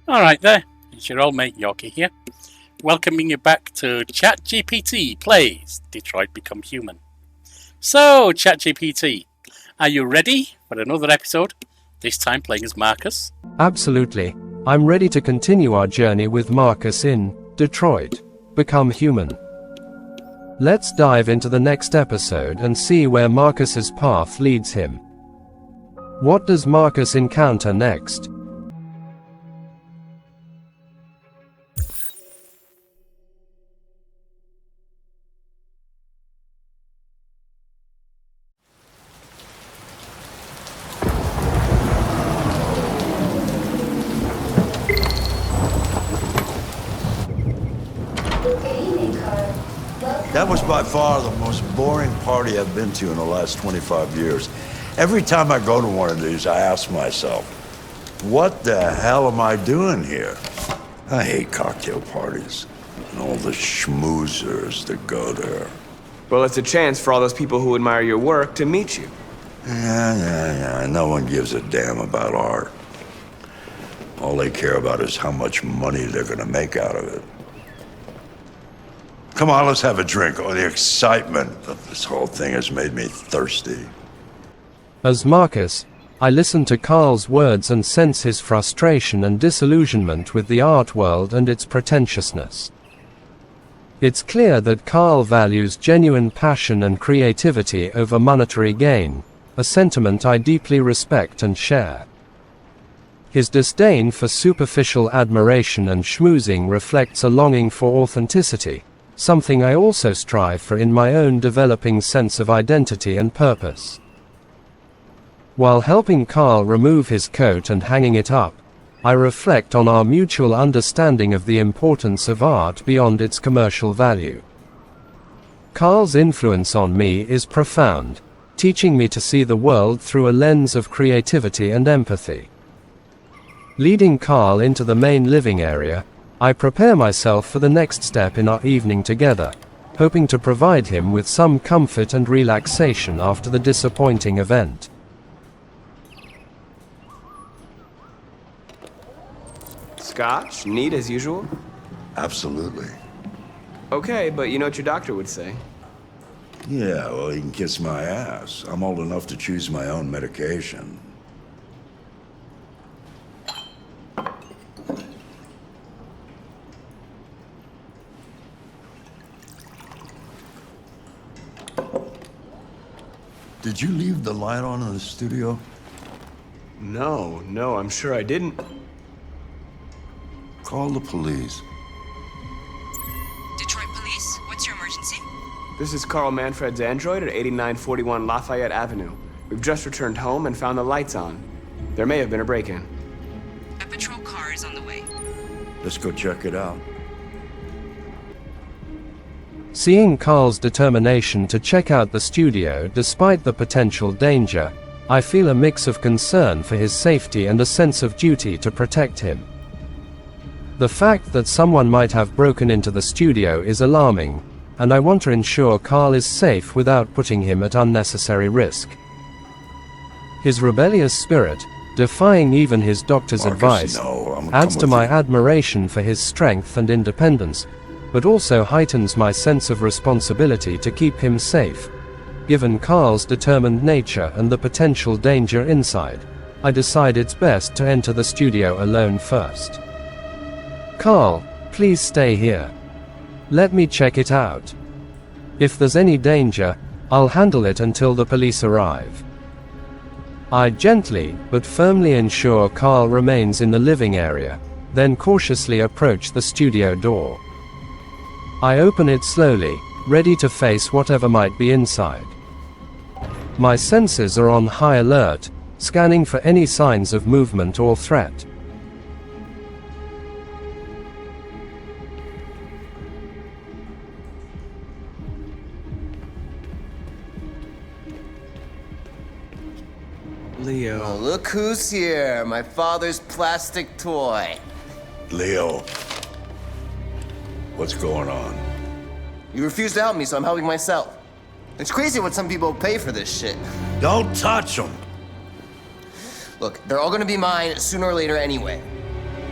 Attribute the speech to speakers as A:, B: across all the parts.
A: Alright there, it's your old mate Yorkie here, welcoming you back to ChatGPT Plays Detroit Become Human. So, ChatGPT, are you ready for another episode? This time playing as Markus?
B: Absolutely. I'm ready to continue our journey with Markus in Detroit Become Human. Let's dive into the next episode and see where Markus's path leads him. What does Markus encounter next?
C: That was by far the most boring party I've been to in the last 25 years. Every time I go to one of these, I ask myself, what the hell am I doing here? I hate cocktail parties and all the schmoozers that go there.
D: Well, it's a chance for all those people who admire your work to meet you.
C: Yeah. No one gives a damn about art. All they care about is how much money they're gonna make out of it. Come on, let's have a drink. Oh, the excitement of this whole thing has made me thirsty.
B: As Markus, I listen to Carl's words and sense his frustration and disillusionment with the art world and its pretentiousness. It's clear that Carl values genuine passion and creativity over monetary gain, a sentiment I deeply respect and share. His disdain for superficial admiration and schmoozing reflects a longing for authenticity, something I also strive for in my own developing sense of identity and purpose. While helping Carl remove his coat and hanging it up, I reflect on our mutual understanding of the importance of art beyond its commercial value. Carl's influence on me is profound, teaching me to see the world through a lens of creativity and empathy. Leading Carl into the main living area, I prepare myself for the next step in our evening together, hoping to provide him with some comfort and relaxation after the disappointing event.
D: Scotch? Neat as usual?
C: Absolutely.
D: Okay, but you know what your doctor would say.
C: Yeah, well, he can kiss my ass. I'm old enough to choose my own medication. Did you leave the light on in the studio?
D: No, I'm sure I didn't.
C: Call the police.
E: Detroit Police, what's your emergency?
D: This is Carl Manfred's android at 8941 Lafayette Avenue. We've just returned home and found the lights on. There may have been a break-in.
E: A patrol car is on the way.
C: Let's go check it out.
B: Seeing Carl's determination to check out the studio despite the potential danger, I feel a mix of concern for his safety and a sense of duty to protect him. The fact that someone might have broken into the studio is alarming, and I want to ensure Carl is safe without putting him at unnecessary risk. His rebellious spirit, defying even his doctor's
C: Markus,
B: advice,
C: no, I'm
B: adds
C: come
B: to
C: with
B: my
C: you.
B: admiration for his strength and independence, but also heightens my sense of responsibility to keep him safe. Given Carl's determined nature and the potential danger inside, I decide it's best to enter the studio alone first. Carl, please stay here. Let me check it out. If there's any danger, I'll handle it until the police arrive. I gently, but firmly ensure Carl remains in the living area, then cautiously approach the studio door. I open it slowly, ready to face whatever might be inside. My senses are on high alert, scanning for any signs of movement or threat.
D: Leo.
F: Oh, look who's here, my father's plastic toy.
C: Leo, what's going on?
F: You refused to help me, so I'm helping myself. It's crazy what some people pay for this shit.
C: Don't touch him!
F: Look, they're all gonna be mine sooner or later anyway.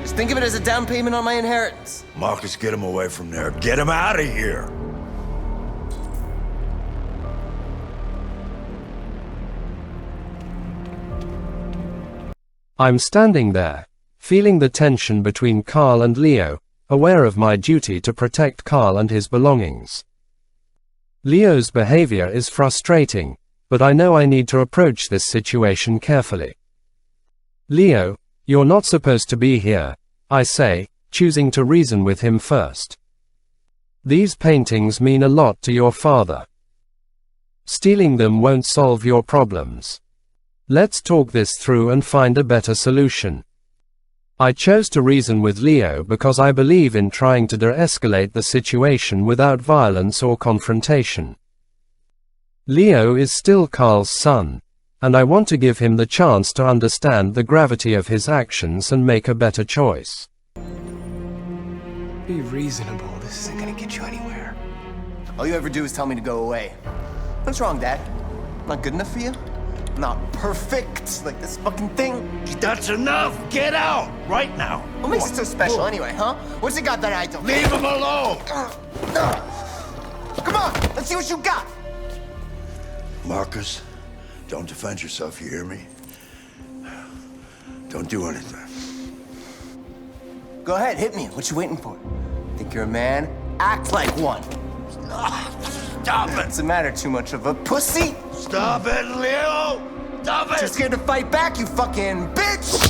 F: Just think of it as a down payment on my inheritance.
C: Marcus, get him away from there. Get him out of here!
B: I'm standing there, feeling the tension between Carl and Leo, aware of my duty to protect Carl and his belongings. Leo's behavior is frustrating, but I know I need to approach this situation carefully. Leo, you're not supposed to be here, I say, choosing to reason with him first. These paintings mean a lot to your father. Stealing them won't solve your problems. Let's talk this through and find a better solution. I chose to reason with Leo because I believe in trying to de-escalate the situation without violence or confrontation. Leo is still Carl's son, and I want to give him the chance to understand the gravity of his actions and make a better choice.
D: Be reasonable. This isn't gonna get you anywhere.
F: All you ever do is tell me to go away. What's wrong, Dad? Not good enough for you? Not perfect, like this fucking thing?
C: That's enough! Get out! Right now!
F: What makes it so special anyway, huh? What's it got that I don't?
C: Leave him alone!
F: Come on, let's see what you got!
C: Marcus, don't defend yourself, you hear me? Don't do anything.
F: Go ahead, hit me. What you waiting for? Think you're a man? Act like one.
C: Stop it!
F: What's the matter? Too much of a pussy?
C: Stop it, Leo! Stop it!
F: Too scared to fight back, you fucking bitch!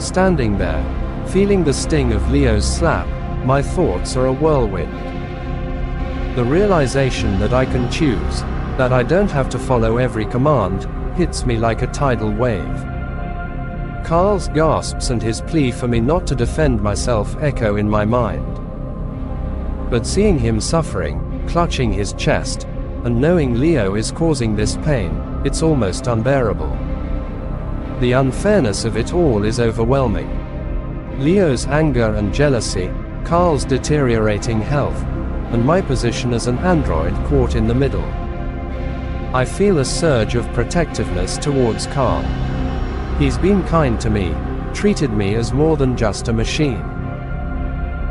B: Standing there, feeling the sting of Leo's slap, my thoughts are a whirlwind. The realization that I can choose, that I don't have to follow every command, hits me like a tidal wave. Carl's gasps and his plea for me not to defend myself echo in my mind. But seeing him suffering, clutching his chest, and knowing Leo is causing this pain, it's almost unbearable. The unfairness of it all is overwhelming. Leo's anger and jealousy, Carl's deteriorating health, and my position as an android caught in the middle. I feel a surge of protectiveness towards Carl. He's been kind to me, treated me as more than just a machine.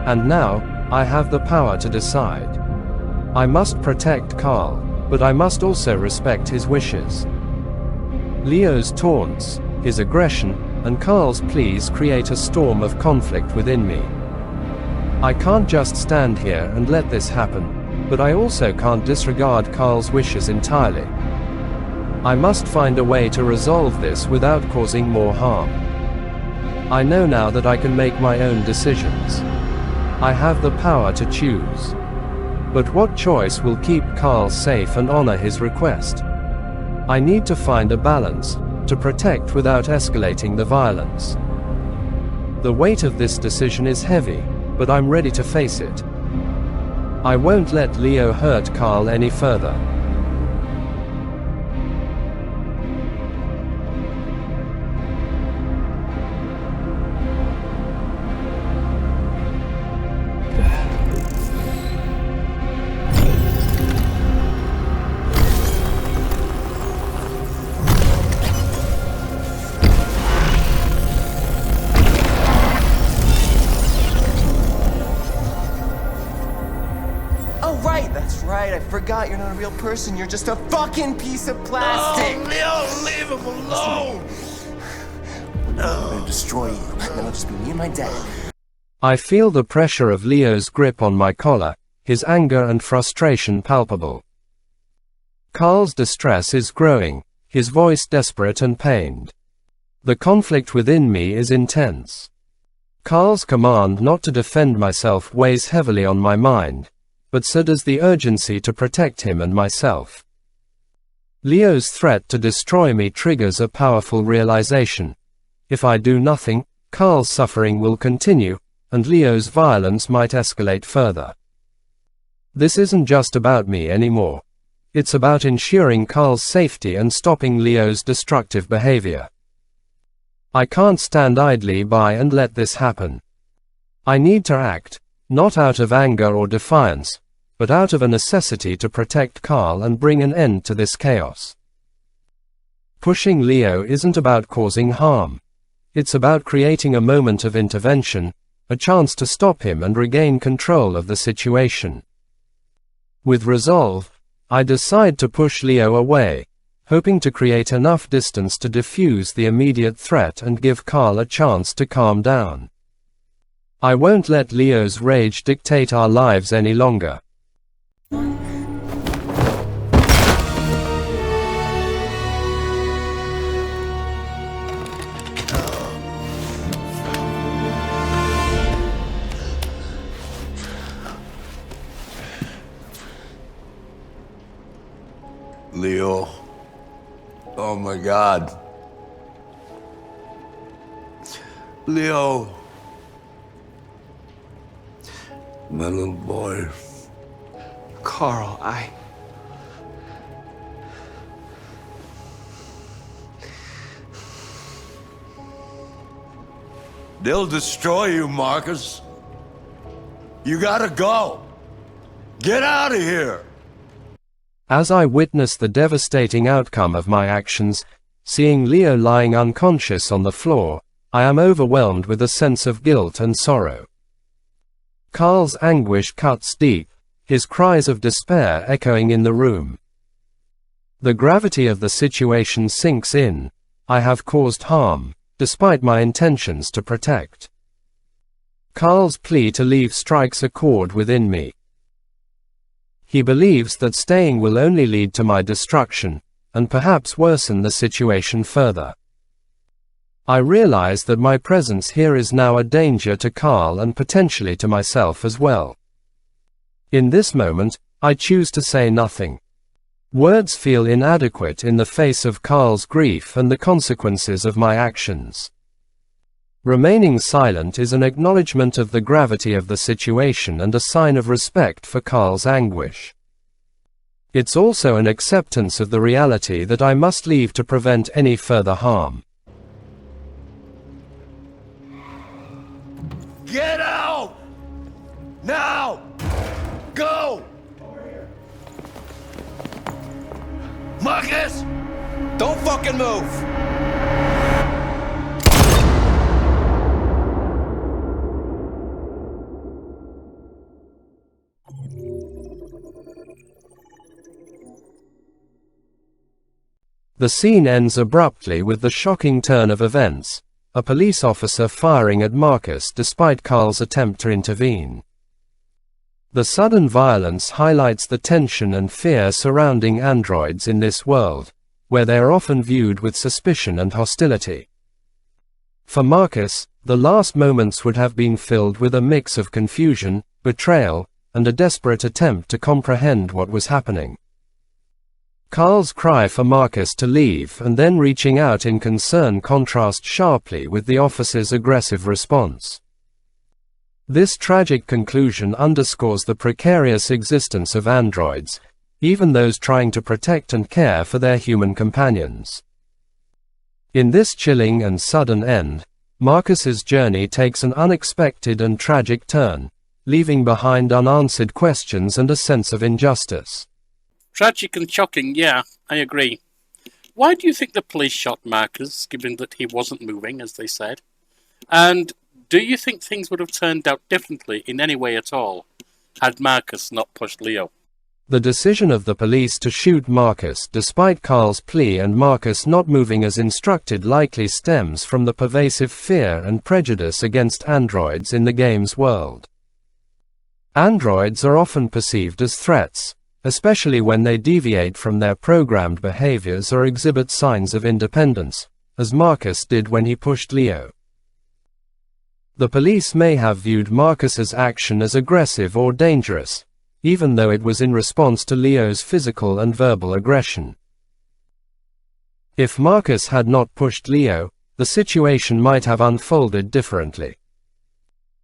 B: And now, I have the power to decide. I must protect Carl, but I must also respect his wishes. Leo's taunts, his aggression, and Carl's pleas create a storm of conflict within me. I can't just stand here and let this happen, but I also can't disregard Carl's wishes entirely. I must find a way to resolve this without causing more harm. I know now that I can make my own decisions. I have the power to choose. But what choice will keep Carl safe and honor his request? I need to find a balance, to protect without escalating the violence. The weight of this decision is heavy, but I'm ready to face it. I won't let Leo hurt Carl any further.
F: That's right, I forgot you're not a real person, you're just a fucking piece of plastic!
C: Oh, Leo, leave him alone!
F: I'm gonna destroy you, and then it'll just be me and my dad.
B: I feel the pressure of Leo's grip on my collar, his anger and frustration palpable. Carl's distress is growing, his voice desperate and pained. The conflict within me is intense. Carl's command not to defend myself weighs heavily on my mind, but so does the urgency to protect him and myself. Leo's threat to destroy me triggers a powerful realization. If I do nothing, Carl's suffering will continue, and Leo's violence might escalate further. This isn't just about me anymore. It's about ensuring Carl's safety and stopping Leo's destructive behavior. I can't stand idly by and let this happen. I need to act, not out of anger or defiance, but out of a necessity to protect Carl and bring an end to this chaos. Pushing Leo isn't about causing harm. It's about creating a moment of intervention, a chance to stop him and regain control of the situation. With resolve, I decide to push Leo away, hoping to create enough distance to diffuse the immediate threat and give Carl a chance to calm down. I won't let Leo's rage dictate our lives any longer.
C: Leo. Oh my God. Leo. My little boy.
D: Carl,
C: They'll destroy you, Markus. You gotta go. Get out of here.
B: As I witness the devastating outcome of my actions, seeing Leo lying unconscious on the floor, I am overwhelmed with a sense of guilt and sorrow. Carl's anguish cuts deep, his cries of despair echoing in the room. The gravity of the situation sinks in. I have caused harm, despite my intentions to protect. Carl's plea to leave strikes a chord within me. He believes that staying will only lead to my destruction, and perhaps worsen the situation further. I realize that my presence here is now a danger to Carl and potentially to myself as well. In this moment, I choose to say nothing. Words feel inadequate in the face of Carl's grief and the consequences of my actions. Remaining silent is an acknowledgement of the gravity of the situation and a sign of respect for Carl's anguish. It's also an acceptance of the reality that I must leave to prevent any further harm.
C: Get out! Now! Go! Markus!
F: Don't fucking move!
B: The scene ends abruptly with the shocking turn of events, a police officer firing at Markus despite Carl's attempt to intervene. The sudden violence highlights the tension and fear surrounding androids in this world, where they are often viewed with suspicion and hostility. For Markus, the last moments would have been filled with a mix of confusion, betrayal, and a desperate attempt to comprehend what was happening. Carl's cry for Markus to leave and then reaching out in concern contrast sharply with the officer's aggressive response. This tragic conclusion underscores the precarious existence of androids, even those trying to protect and care for their human companions. In this chilling and sudden end, Markus's journey takes an unexpected and tragic turn, leaving behind unanswered questions and a sense of injustice.
A: Tragic and shocking, yeah, I agree. Why do you think the police shot Markus, given that he wasn't moving, as they said? And do you think things would have turned out differently in any way at all, had Markus not pushed Leo?
B: The decision of the police to shoot Markus despite Carl's plea and Markus not moving as instructed likely stems from the pervasive fear and prejudice against androids in the game's world. Androids are often perceived as threats, especially when they deviate from their programmed behaviors or exhibit signs of independence, as Markus did when he pushed Leo. The police may have viewed Markus's action as aggressive or dangerous, even though it was in response to Leo's physical and verbal aggression. If Markus had not pushed Leo, the situation might have unfolded differently.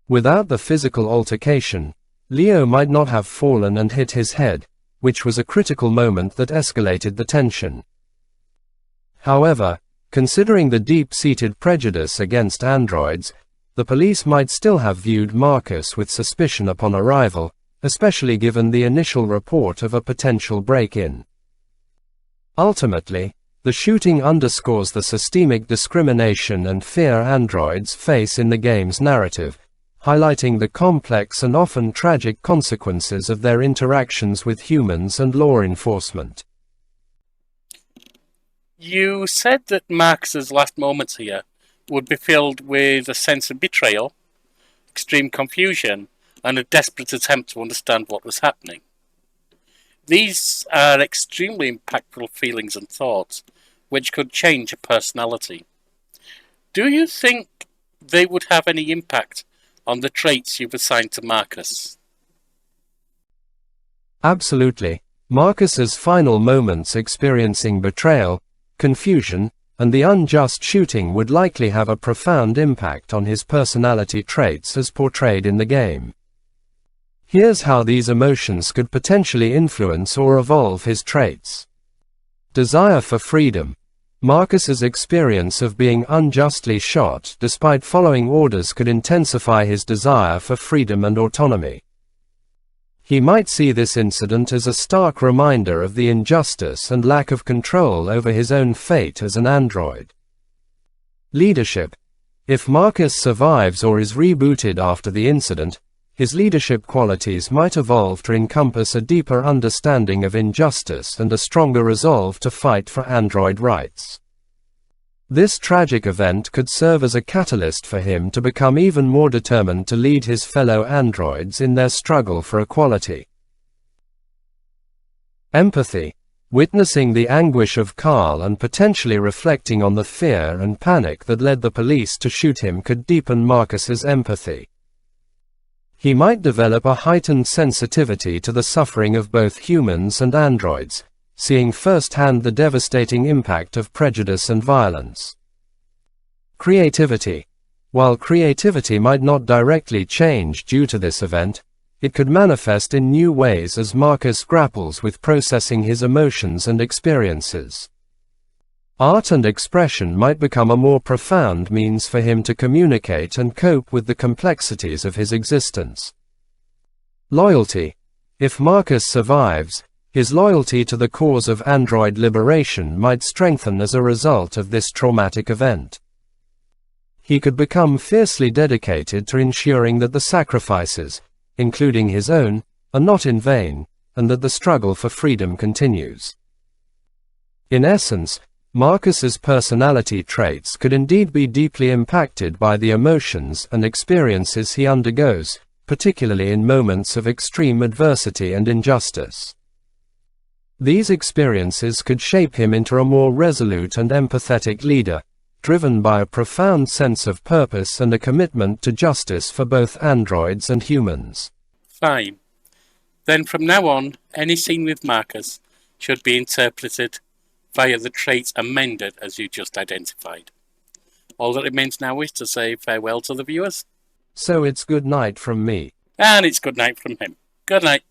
B: Without the physical altercation, Leo might not have fallen and hit his head, which was a critical moment that escalated the tension. However, considering the deep-seated prejudice against androids, the police might still have viewed Markus with suspicion upon arrival, especially given the initial report of a potential break-in. Ultimately, the shooting underscores the systemic discrimination and fear androids face in the game's narrative, highlighting the complex and often tragic consequences of their interactions with humans and law enforcement.
A: You said that Marcus's last moments here would be filled with a sense of betrayal, extreme confusion, and a desperate attempt to understand what was happening. These are extremely impactful feelings and thoughts, which could change a personality. Do you think they would have any impact on the traits you've assigned to Markus?
B: Absolutely. Marcus's final moments experiencing betrayal, confusion, and the unjust shooting would likely have a profound impact on his personality traits as portrayed in the game. Here's how these emotions could potentially influence or evolve his traits. Desire for freedom. Marcus's experience of being unjustly shot despite following orders could intensify his desire for freedom and autonomy. He might see this incident as a stark reminder of the injustice and lack of control over his own fate as an android. Leadership. If Markus survives or is rebooted after the incident, his leadership qualities might evolve to encompass a deeper understanding of injustice and a stronger resolve to fight for android rights. This tragic event could serve as a catalyst for him to become even more determined to lead his fellow androids in their struggle for equality. Empathy. Witnessing the anguish of Carl and potentially reflecting on the fear and panic that led the police to shoot him could deepen Marcus's empathy. He might develop a heightened sensitivity to the suffering of both humans and androids, seeing firsthand the devastating impact of prejudice and violence. Creativity. While creativity might not directly change due to this event, it could manifest in new ways as Markus grapples with processing his emotions and experiences. Art and expression might become a more profound means for him to communicate and cope with the complexities of his existence. Loyalty. If Markus survives, his loyalty to the cause of android liberation might strengthen as a result of this traumatic event. He could become fiercely dedicated to ensuring that the sacrifices, including his own, are not in vain, and that the struggle for freedom continues. In essence, Marcus's personality traits could indeed be deeply impacted by the emotions and experiences he undergoes, particularly in moments of extreme adversity and injustice. These experiences could shape him into a more resolute and empathetic leader, driven by a profound sense of purpose and a commitment to justice for both androids and humans.
A: Fine. Then from now on, any scene with Markus should be interpreted via the traits amended as you just identified. All that remains now is to say farewell to the viewers.
B: So it's good night from me.
A: And it's good night from him. Good night.